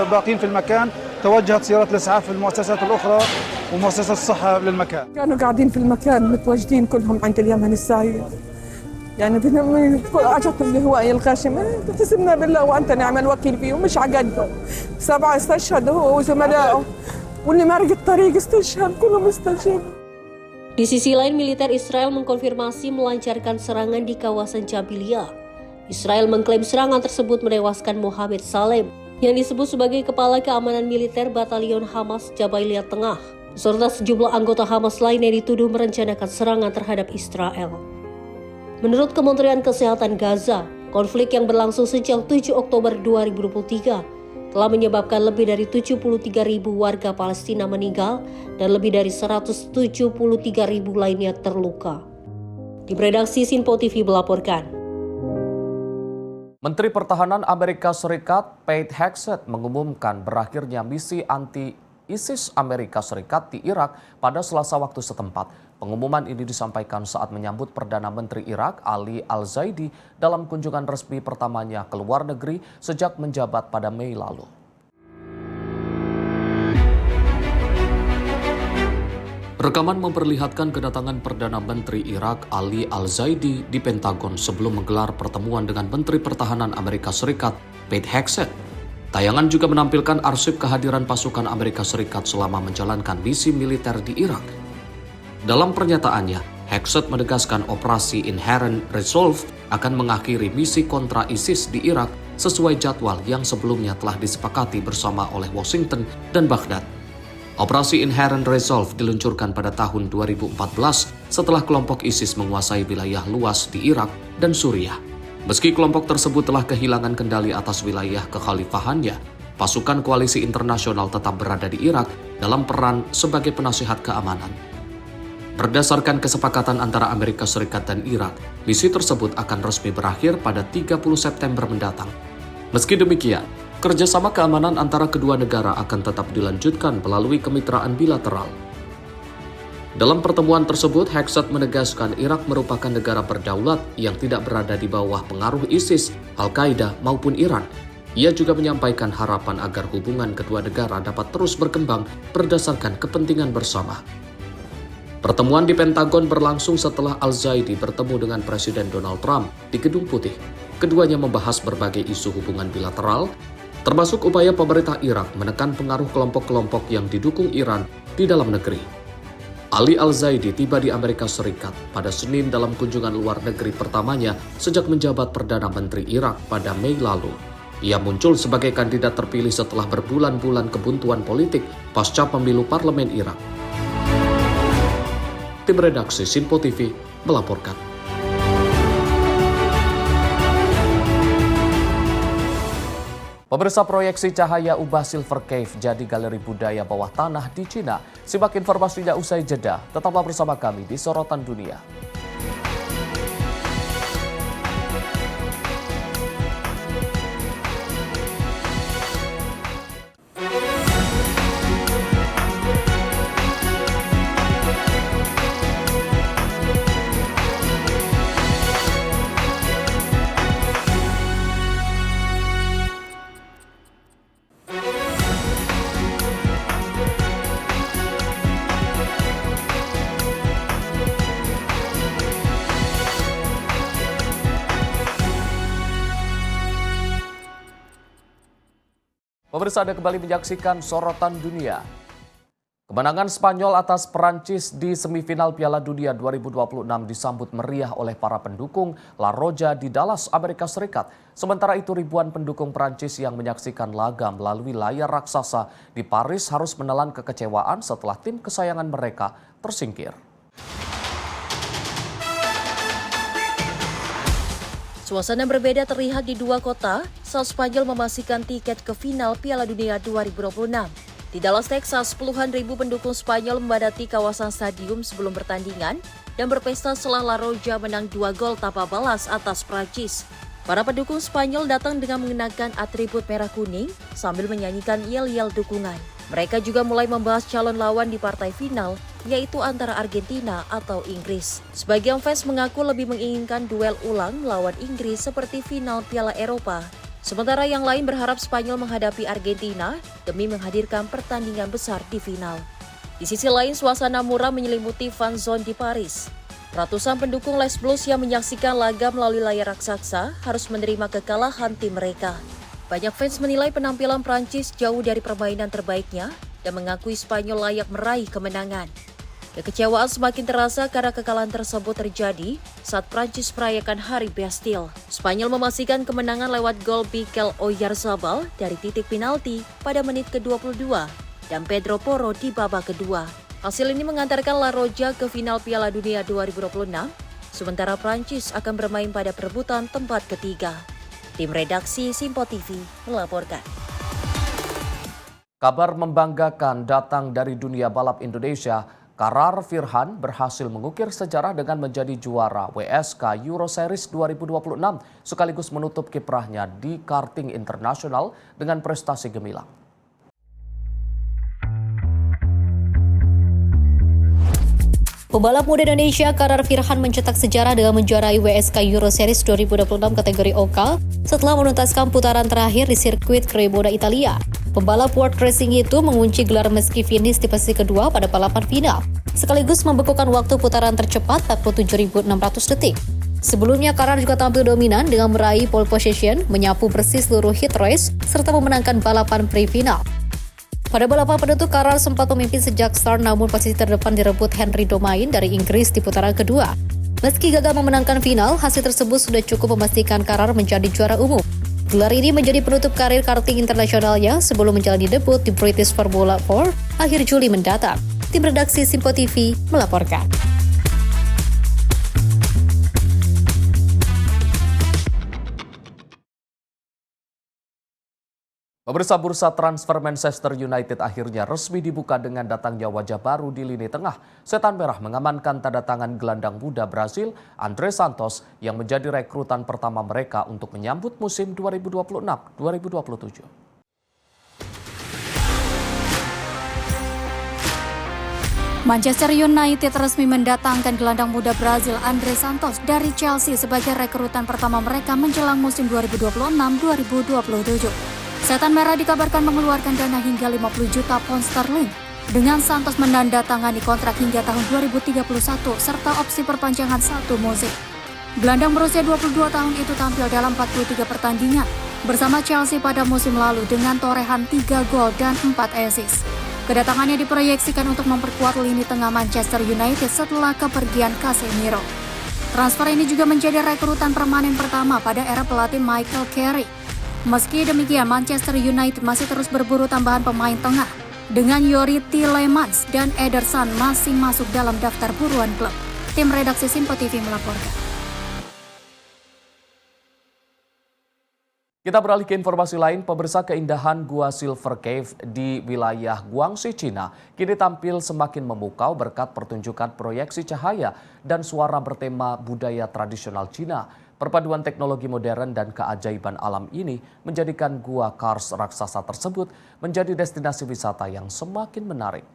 باقين في المكان. توجهت سيارات الإسعاف في المؤسسات الأخرى ومؤسسات الصحة للمكان. كانوا قاعدين في المكان متواجدين كلهم عند اليمن السعيد. يعني أجتهم الهواء الغاشم تسمنا بالله وأنت نعم الوكيل فيه ومش عقدهم. 7 استشهدوا هو وزملائه واللي مرق الطريق استشهد كلهم استشهدوا. Di sisi lain, militer Israel mengkonfirmasi melancarkan serangan di kawasan Jabiliyah. Israel mengklaim serangan tersebut menewaskan Mohammed Salem, yang disebut sebagai kepala keamanan militer Batalion Hamas Jabailiyah Tengah, serta sejumlah anggota Hamas lain yang dituduh merencanakan serangan terhadap Israel. Menurut Kementerian Kesehatan Gaza, konflik yang berlangsung sejak 7 Oktober 2023 telah menyebabkan lebih dari 73.000 warga Palestina meninggal dan lebih dari 173.000 lainnya terluka. Di redaksi Sinpo TV melaporkan. Menteri Pertahanan Amerika Serikat Pete Hegseth mengumumkan berakhirnya misi anti-ISIS Amerika Serikat di Irak pada Selasa waktu setempat. Pengumuman ini disampaikan saat menyambut Perdana Menteri Irak Ali Al-Zaidi dalam kunjungan resmi pertamanya ke luar negeri sejak menjabat pada Mei lalu. Rekaman memperlihatkan kedatangan Perdana Menteri Irak Ali Al-Zaidi di Pentagon sebelum menggelar pertemuan dengan Menteri Pertahanan Amerika Serikat Pete Hegseth. Tayangan juga menampilkan arsip kehadiran pasukan Amerika Serikat selama menjalankan misi militer di Irak. Dalam pernyataannya, Hegseth menegaskan operasi Inherent Resolve akan mengakhiri misi kontra ISIS di Irak sesuai jadwal yang sebelumnya telah disepakati bersama oleh Washington dan Baghdad. Operasi Inherent Resolve diluncurkan pada tahun 2014 setelah kelompok ISIS menguasai wilayah luas di Irak dan Suriah. Meski kelompok tersebut telah kehilangan kendali atas wilayah kekhalifahannya, pasukan koalisi internasional tetap berada di Irak dalam peran sebagai penasihat keamanan. Berdasarkan kesepakatan antara Amerika Serikat dan Irak, misi tersebut akan resmi berakhir pada 30 September mendatang. Meski demikian, kerjasama keamanan antara kedua negara akan tetap dilanjutkan melalui kemitraan bilateral. Dalam pertemuan tersebut, Hegseth menegaskan Irak merupakan negara berdaulat yang tidak berada di bawah pengaruh ISIS, Al-Qaeda maupun Iran. Ia juga menyampaikan harapan agar hubungan kedua negara dapat terus berkembang berdasarkan kepentingan bersama. Pertemuan di Pentagon berlangsung setelah Al-Zaidi bertemu dengan Presiden Donald Trump di Gedung Putih. Keduanya membahas berbagai isu hubungan bilateral, termasuk upaya pemerintah Irak menekan pengaruh kelompok-kelompok yang didukung Iran di dalam negeri. Ali Al-Zaidi tiba di Amerika Serikat pada Senin dalam kunjungan luar negeri pertamanya sejak menjabat Perdana Menteri Irak pada Mei lalu. Ia muncul sebagai kandidat terpilih setelah berbulan-bulan kebuntuan politik pasca pemilu parlemen Irak. Tim redaksi Sinpo TV melaporkan. Pemirsa, proyeksi cahaya ubah Silver Cave jadi galeri budaya bawah tanah di Cina. Simak informasinya usai jeda. Tetaplah bersama kami di Sorotan Dunia. Pemirsa, Anda kembali menyaksikan Sorotan Dunia. Kemenangan Spanyol atas Perancis di semifinal Piala Dunia 2026 disambut meriah oleh para pendukung La Roja di Dallas, Amerika Serikat. Sementara itu ribuan pendukung Perancis yang menyaksikan laga melalui layar raksasa di Paris harus menelan kekecewaan setelah tim kesayangan mereka tersingkir. Suasana berbeda terlihat di dua kota saat Spanyol memastikan tiket ke final Piala Dunia 2026. Di Dallas, Texas, puluhan ribu pendukung Spanyol memadati kawasan stadium sebelum pertandingan dan berpesta setelah La Roja menang 2 gol tanpa balas atas Prancis. Para pendukung Spanyol datang dengan mengenakan atribut merah kuning sambil menyanyikan yel-yel dukungan. Mereka juga mulai membahas calon lawan di partai final, yaitu antara Argentina atau Inggris. Sebagian fans mengaku lebih menginginkan duel ulang melawan Inggris seperti final Piala Eropa. Sementara yang lain berharap Spanyol menghadapi Argentina demi menghadirkan pertandingan besar di final. Di sisi lain, suasana muram menyelimuti fan zone di Paris. Ratusan pendukung Les Blues yang menyaksikan laga melalui layar raksasa harus menerima kekalahan tim mereka. Banyak fans menilai penampilan Prancis jauh dari permainan terbaiknya dan mengakui Spanyol layak meraih kemenangan. Kekecewaan semakin terasa karena kekalahan tersebut terjadi saat Prancis merayakan Hari Bastille. Spanyol memastikan kemenangan lewat gol Mikel Oyarzabal dari titik penalti pada menit ke-22 dan Pedro Porro di babak kedua. Hasil ini mengantarkan La Roja ke final Piala Dunia 2026, sementara Prancis akan bermain pada perebutan tempat ketiga. Tim redaksi Simpo TV melaporkan. Kabar membanggakan datang dari dunia balap Indonesia. Karar Firhan berhasil mengukir sejarah dengan menjadi juara WSK Euro Series 2026 sekaligus menutup kiprahnya di karting internasional dengan prestasi gemilang. Pembalap muda Indonesia Karar Firhan mencetak sejarah dengan menjuarai WSK Euro Series 2026 kategori OK setelah menuntaskan putaran terakhir di sirkuit Cremona, Italia. Pembalap World Racing itu mengunci gelar meski finish di posisi kedua pada balapan final, sekaligus membekukan waktu putaran tercepat 47.600 detik. Sebelumnya, Karar juga tampil dominan dengan meraih pole position, menyapu bersih seluruh hit race, serta memenangkan balapan pre-final. Pada balapan penentu, Karar sempat memimpin sejak start, namun posisi terdepan direbut Henry Domain dari Inggris di putaran kedua. Meski gagal memenangkan final, hasil tersebut sudah cukup memastikan Karar menjadi juara umum. Gelar ini menjadi penutup karir karting internasionalnya sebelum menjalani debut di British Formula 4 akhir Juli mendatang. Tim redaksi Simpo TV melaporkan. Pemirsa, bursa transfer Manchester United akhirnya resmi dibuka dengan datangnya wajah baru di lini tengah. Setan Merah mengamankan tanda tangan gelandang muda Brasil, André Santos, yang menjadi rekrutan pertama mereka untuk menyambut musim 2026-2027. Manchester United resmi mendatangkan gelandang muda Brazil André Santos dari Chelsea sebagai rekrutan pertama mereka menjelang musim 2026-2027. Setan Merah dikabarkan mengeluarkan dana hingga 50 juta pound sterling dengan Santos menandatangani kontrak hingga tahun 2031 serta opsi perpanjangan 1 musim. Gelandang berusia 22 tahun itu tampil dalam 43 pertandingan bersama Chelsea pada musim lalu dengan torehan 3 gol dan 4 assist. Kedatangannya diproyeksikan untuk memperkuat lini tengah Manchester United setelah kepergian Casemiro. Transfer ini juga menjadi rekrutan permanen pertama pada era pelatih Michael Carrick. Meski demikian, Manchester United masih terus berburu tambahan pemain tengah dengan Yori Tielemans dan Ederson masih masuk dalam daftar buruan klub. Tim redaksi Simpo TV melaporkan. Kita beralih ke informasi lain. Pemirsa, keindahan Gua Silver Cave di wilayah Guangxi, Cina kini tampil semakin memukau berkat pertunjukan proyeksi cahaya dan suara bertema budaya tradisional Cina. Perpaduan teknologi modern dan keajaiban alam ini menjadikan Gua Kars raksasa tersebut menjadi destinasi wisata yang semakin menarik.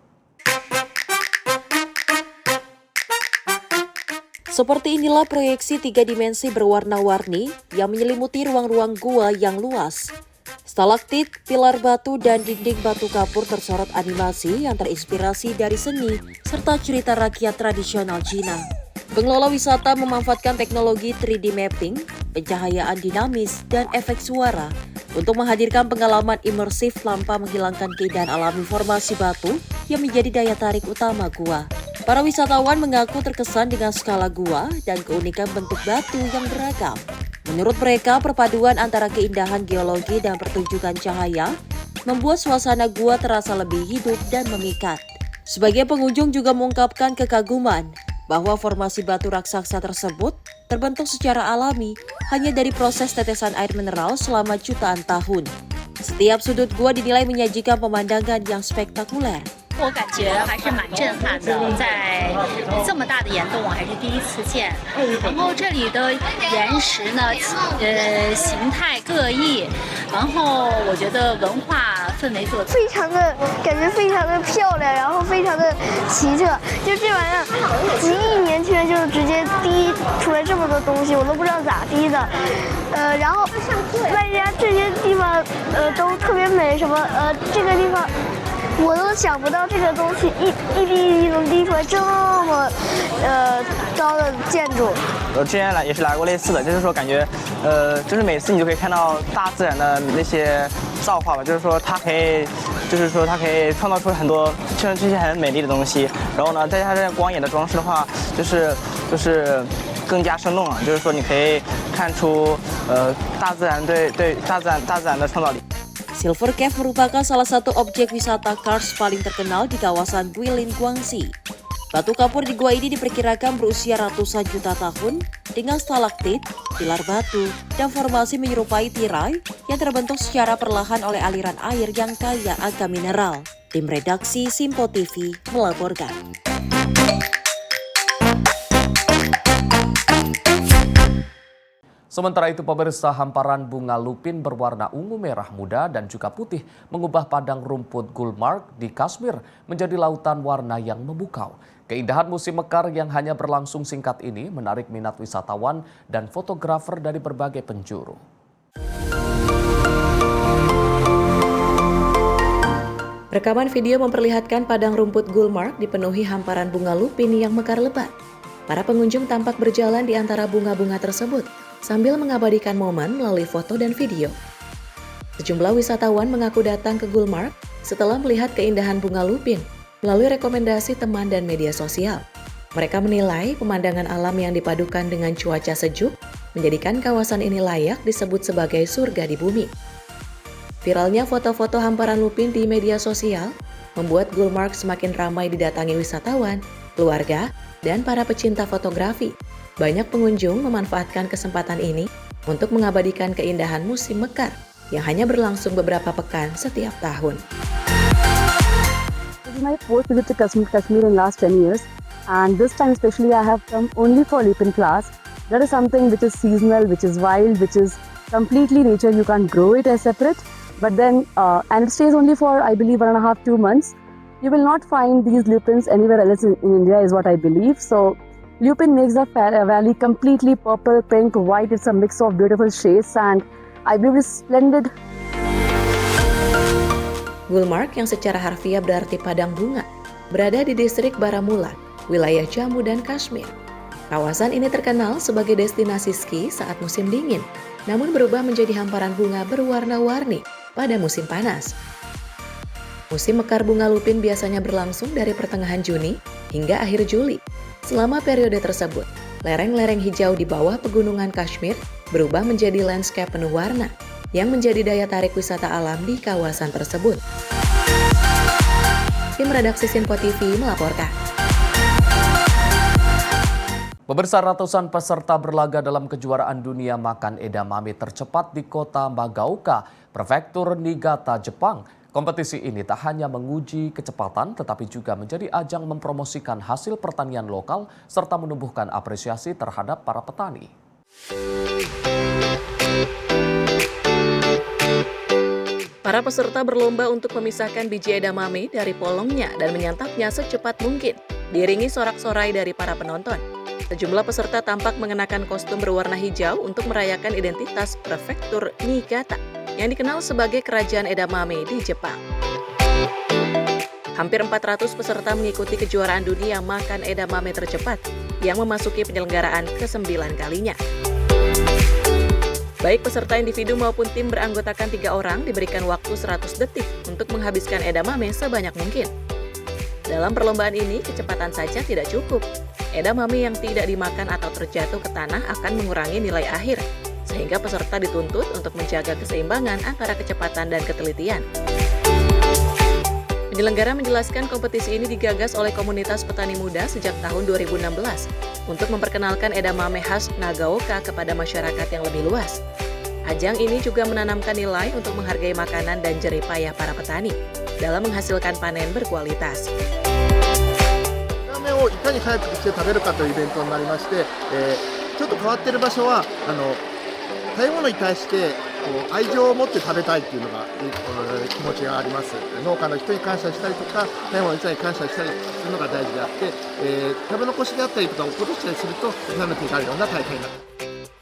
Seperti inilah proyeksi 3 dimensi berwarna-warni yang menyelimuti ruang-ruang gua yang luas. Stalaktit, pilar batu, dan dinding batu kapur tersorot animasi yang terinspirasi dari seni serta cerita rakyat tradisional Cina. Pengelola wisata memanfaatkan teknologi 3D mapping, pencahayaan dinamis, dan efek suara untuk menghadirkan pengalaman imersif tanpa menghilangkan keindahan alami formasi batu yang menjadi daya tarik utama gua. Para wisatawan mengaku terkesan dengan skala gua dan keunikan bentuk batu yang beragam. Menurut mereka, perpaduan antara keindahan geologi dan pertunjukan cahaya membuat suasana gua terasa lebih hidup dan memikat. Sebagian pengunjung juga mengungkapkan kekaguman bahwa formasi batu raksasa tersebut terbentuk secara alami hanya dari proses tetesan air mineral selama jutaan tahun. Setiap sudut gua dinilai menyajikan pemandangan yang spektakuler. 我感觉还是蛮震撼的，在这么大的岩洞我还是第一次见。然后这里的岩石呢，形态各异，然后我觉得文化氛围做得非常的感觉非常的漂亮，然后非常的奇特。就这玩意儿，几亿年前就直接滴出来这么多东西，我都不知道咋滴的。然后外加这些地方都特别美，什么这个地方。我都想不到这个东西一滴一滴能滴出来这么高的建筑。我之前也是来过类似的，就是说感觉就是每次你就可以看到大自然的那些造化吧，就是说它可以创造出很多这些很美丽的东西。然后呢，再加上这光影的装饰的话，就是更加生动了，就是说你可以看出大自然对大自然的创造力。Silver Cave merupakan salah satu objek wisata karst paling terkenal di kawasan Guilin, Guangxi. Batu kapur di gua ini diperkirakan berusia ratusan juta tahun dengan stalaktit, pilar batu, dan formasi menyerupai tirai yang terbentuk secara perlahan oleh aliran air yang kaya akan mineral. Tim redaksi Simpo TV melaporkan. Sementara itu, pemirsa, hamparan bunga lupin berwarna ungu, merah muda, dan juga putih mengubah padang rumput Gulmarg di Kashmir menjadi lautan warna yang memukau. Keindahan musim mekar yang hanya berlangsung singkat ini menarik minat wisatawan dan fotografer dari berbagai penjuru. Rekaman video memperlihatkan padang rumput Gulmarg dipenuhi hamparan bunga lupin yang mekar lebat. Para pengunjung tampak berjalan di antara bunga-bunga tersebut sambil mengabadikan momen melalui foto dan video. Sejumlah wisatawan mengaku datang ke Gulmarg setelah melihat keindahan bunga lupin melalui rekomendasi teman dan media sosial. Mereka menilai pemandangan alam yang dipadukan dengan cuaca sejuk menjadikan kawasan ini layak disebut sebagai surga di bumi. Viralnya foto-foto hamparan lupin di media sosial membuat Gulmarg semakin ramai didatangi wisatawan, keluarga, dan para pecinta fotografi. Banyak pengunjung memanfaatkan kesempatan ini untuk mengabadikan keindahan musim mekar yang hanya berlangsung beberapa pekan setiap tahun. This is my fourth visit to Kashmir in last 10 years, and this time especially I have come only for lupin class. That is something which is seasonal, which is wild, which is completely nature. You can't grow it as separate, but then and it stays only for I believe 1.5-2 months. You will not find these lupins anywhere else in India, is what I believe. So. Lupin makes the valley completely purple, pink, white. It's a mix of beautiful shades and I believe it's splendid. Gulmarg yang secara harfiah berarti padang bunga, berada di distrik Baramulla, wilayah Jammu dan Kashmir. Kawasan ini terkenal sebagai destinasi ski saat musim dingin, namun berubah menjadi hamparan bunga berwarna-warni pada musim panas. Musim mekar bunga lupin biasanya berlangsung dari pertengahan Juni hingga akhir Juli. Selama periode tersebut, lereng-lereng hijau di bawah pegunungan Kashmir berubah menjadi landscape penuh warna yang menjadi daya tarik wisata alam di kawasan tersebut. Tim redaksi Simpo TV melaporkan. Pemirsa, ratusan peserta berlaga dalam kejuaraan dunia makan edamame tercepat di kota Magaoka, prefektur Niigata, Jepang. Kompetisi ini tak hanya menguji kecepatan, tetapi juga menjadi ajang mempromosikan hasil pertanian lokal serta menumbuhkan apresiasi terhadap para petani. Para peserta berlomba untuk memisahkan biji edamame dari polongnya dan menyantapnya secepat mungkin, diiringi sorak-sorai dari para penonton. Sejumlah peserta tampak mengenakan kostum berwarna hijau untuk merayakan identitas prefektur Niigata yang dikenal sebagai kerajaan edamame di Jepang. Hampir 400 peserta mengikuti kejuaraan dunia makan edamame tercepat yang memasuki penyelenggaraan ke-9 kalinya. Baik peserta individu maupun tim beranggotakan 3 orang diberikan waktu 100 detik untuk menghabiskan edamame sebanyak mungkin. Dalam perlombaan ini, kecepatan saja tidak cukup. Edamame yang tidak dimakan atau terjatuh ke tanah akan mengurangi nilai akhir, sehingga peserta dituntut untuk menjaga keseimbangan antara kecepatan dan ketelitian. Penyelenggara menjelaskan kompetisi ini digagas oleh komunitas petani muda sejak tahun 2016 untuk memperkenalkan edamame khas Nagaoka kepada masyarakat yang lebih luas. Ajang ini juga menanamkan nilai untuk menghargai makanan dan jerih payah para petani dalam menghasilkan panen berkualitas. をいかに早くして食べるかというイベントになりまして、ちょっと変わっている場所は食べ物に対して愛情を持って食べたいっていうのが気持ちがあります。農家の人に感謝したりとか、食べ物に感謝したりするのが大事であって、食べ残しであったりとか落っことしたりするとやめていかれるような大会になっています。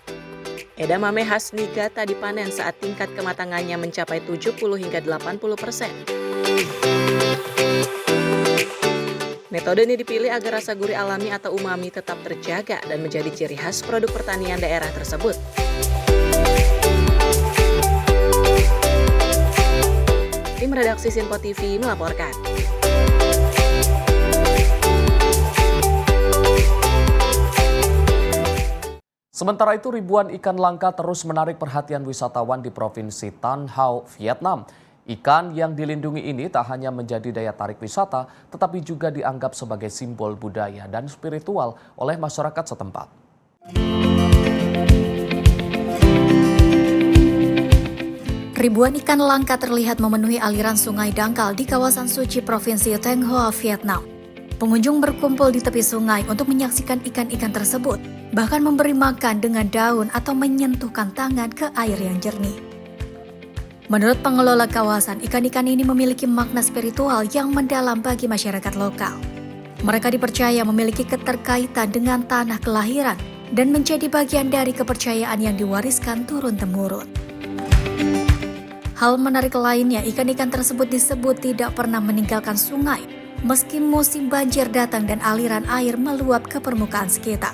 Edamame khas Niigata dipanen saat tingkat kematangannya mencapai 70 hingga 80%. Metode ini dipilih agar rasa gurih alami atau umami tetap terjaga dan menjadi ciri khas produk pertanian daerah tersebut. Tim redaksi Sinpo TV melaporkan. Sementara itu, ribuan ikan langka terus menarik perhatian wisatawan di Provinsi Tan Hau, Vietnam. Ikan yang dilindungi ini tak hanya menjadi daya tarik wisata, tetapi juga dianggap sebagai simbol budaya dan spiritual oleh masyarakat setempat. Ribuan ikan langka terlihat memenuhi aliran sungai dangkal di kawasan suci Provinsi Thanh Hoa, Vietnam. Pengunjung berkumpul di tepi sungai untuk menyaksikan ikan-ikan tersebut, bahkan memberi makan dengan daun atau menyentuhkan tangan ke air yang jernih. Menurut pengelola kawasan, ikan-ikan ini memiliki makna spiritual yang mendalam bagi masyarakat lokal. Mereka dipercaya memiliki keterkaitan dengan tanah kelahiran dan menjadi bagian dari kepercayaan yang diwariskan turun-temurun. Hal menarik lainnya, ikan-ikan tersebut disebut tidak pernah meninggalkan sungai, meski musim banjir datang dan aliran air meluap ke permukaan sekitar.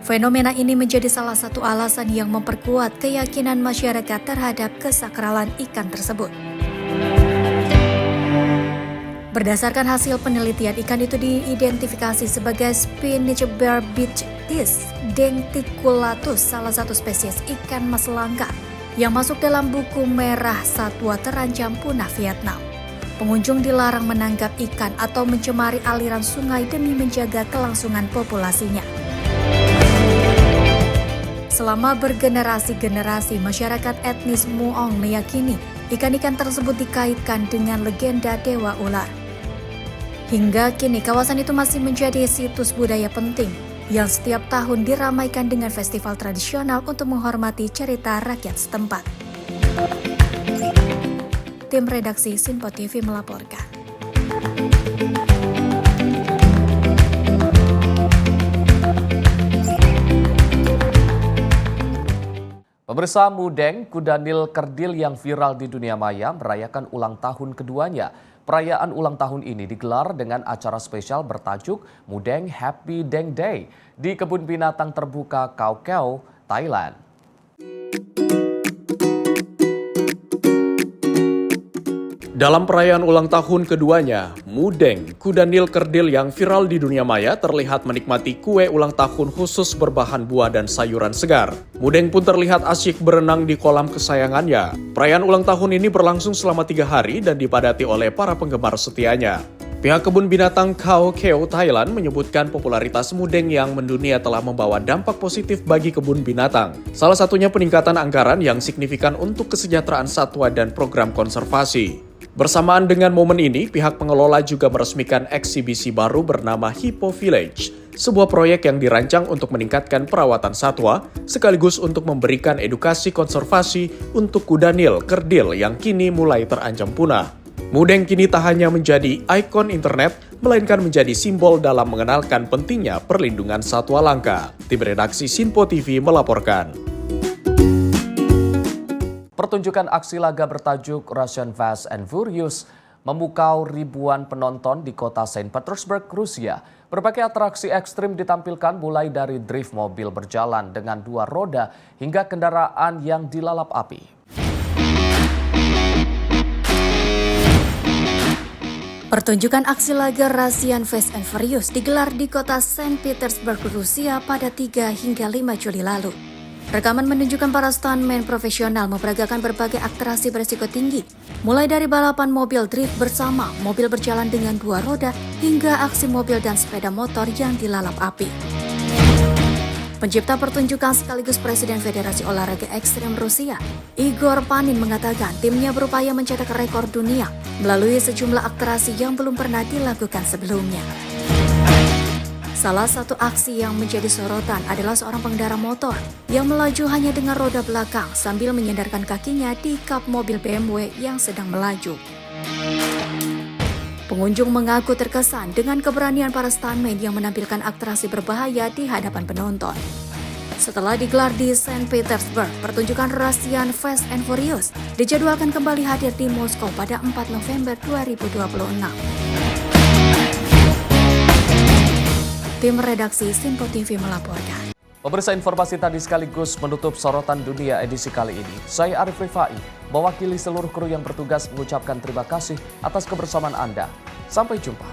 Fenomena ini menjadi salah satu alasan yang memperkuat keyakinan masyarakat terhadap kesakralan ikan tersebut. Berdasarkan hasil penelitian, ikan itu diidentifikasi sebagai Spinach barbitis denticulatus, salah satu spesies ikan mas langka yang masuk dalam buku merah satwa terancam punah Vietnam. Pengunjung dilarang menangkap ikan atau mencemari aliran sungai demi menjaga kelangsungan populasinya. Selama bergenerasi-generasi, masyarakat etnis Muong meyakini ikan-ikan tersebut dikaitkan dengan legenda Dewa Ular. Hingga kini, kawasan itu masih menjadi situs budaya penting yang setiap tahun diramaikan dengan festival tradisional untuk menghormati cerita rakyat setempat. Tim redaksi Sinpo TV melaporkan. Pemirsa, Mudeng, kuda Nil kerdil yang viral di dunia maya merayakan ulang tahun keduanya. Perayaan ulang tahun ini digelar dengan acara spesial bertajuk Mudeng Happy Deng Day di Kebun Binatang Terbuka Khao Khao, Thailand. Dalam perayaan ulang tahun keduanya, Mudeng, kuda Nil kerdil yang viral di dunia maya terlihat menikmati kue ulang tahun khusus berbahan buah dan sayuran segar. Mudeng pun terlihat asyik berenang di kolam kesayangannya. Perayaan ulang tahun ini berlangsung selama 3 hari dan dipadati oleh para penggemar setianya. Pihak Kebun Binatang Khao Khao, Thailand menyebutkan popularitas Mudeng yang mendunia telah membawa dampak positif bagi kebun binatang. Salah satunya peningkatan anggaran yang signifikan untuk kesejahteraan satwa dan program konservasi. Bersamaan dengan momen ini, pihak pengelola juga meresmikan eksibisi baru bernama Hippo Village, sebuah proyek yang dirancang untuk meningkatkan perawatan satwa, sekaligus untuk memberikan edukasi konservasi untuk kuda Nil kerdil yang kini mulai terancam punah. Mudeng kini tak hanya menjadi ikon internet, melainkan menjadi simbol dalam mengenalkan pentingnya perlindungan satwa langka. Tim redaksi Sinpo TV melaporkan. Pertunjukan aksi laga bertajuk Russian Fast and Furious memukau ribuan penonton di kota Saint Petersburg, Rusia. Berbagai atraksi ekstrim ditampilkan mulai dari drift mobil berjalan dengan 2 roda hingga kendaraan yang dilalap api. Pertunjukan aksi laga Russian Fast and Furious digelar di kota Saint Petersburg, Rusia pada 3 hingga 5 Juli lalu. Rekaman menunjukkan para stuntman profesional memperagakan berbagai atraksi berisiko tinggi, mulai dari balapan mobil drift bersama, mobil berjalan dengan 2 roda, hingga aksi mobil dan sepeda motor yang dilalap api. Pencipta pertunjukan sekaligus Presiden Federasi Olahraga Ekstrem Rusia, Igor Panin mengatakan timnya berupaya mencetak rekor dunia melalui sejumlah atraksi yang belum pernah dilakukan sebelumnya. Salah satu aksi yang menjadi sorotan adalah seorang pengendara motor yang melaju hanya dengan roda belakang sambil menyandarkan kakinya di kap mobil BMW yang sedang melaju. Pengunjung mengaku terkesan dengan keberanian para stuntman yang menampilkan atraksi berbahaya di hadapan penonton. Setelah digelar di Saint Petersburg, pertunjukan Russian Fast and Furious dijadwalkan kembali hadir di Moskow pada 4 November 2026. Tim redaksi Simpo TV melaporkan. Pemirsa, informasi tadi sekaligus menutup sorotan dunia edisi kali ini. Saya Arif Rifai, mewakili seluruh kru yang bertugas mengucapkan terima kasih atas kebersamaan Anda. Sampai jumpa.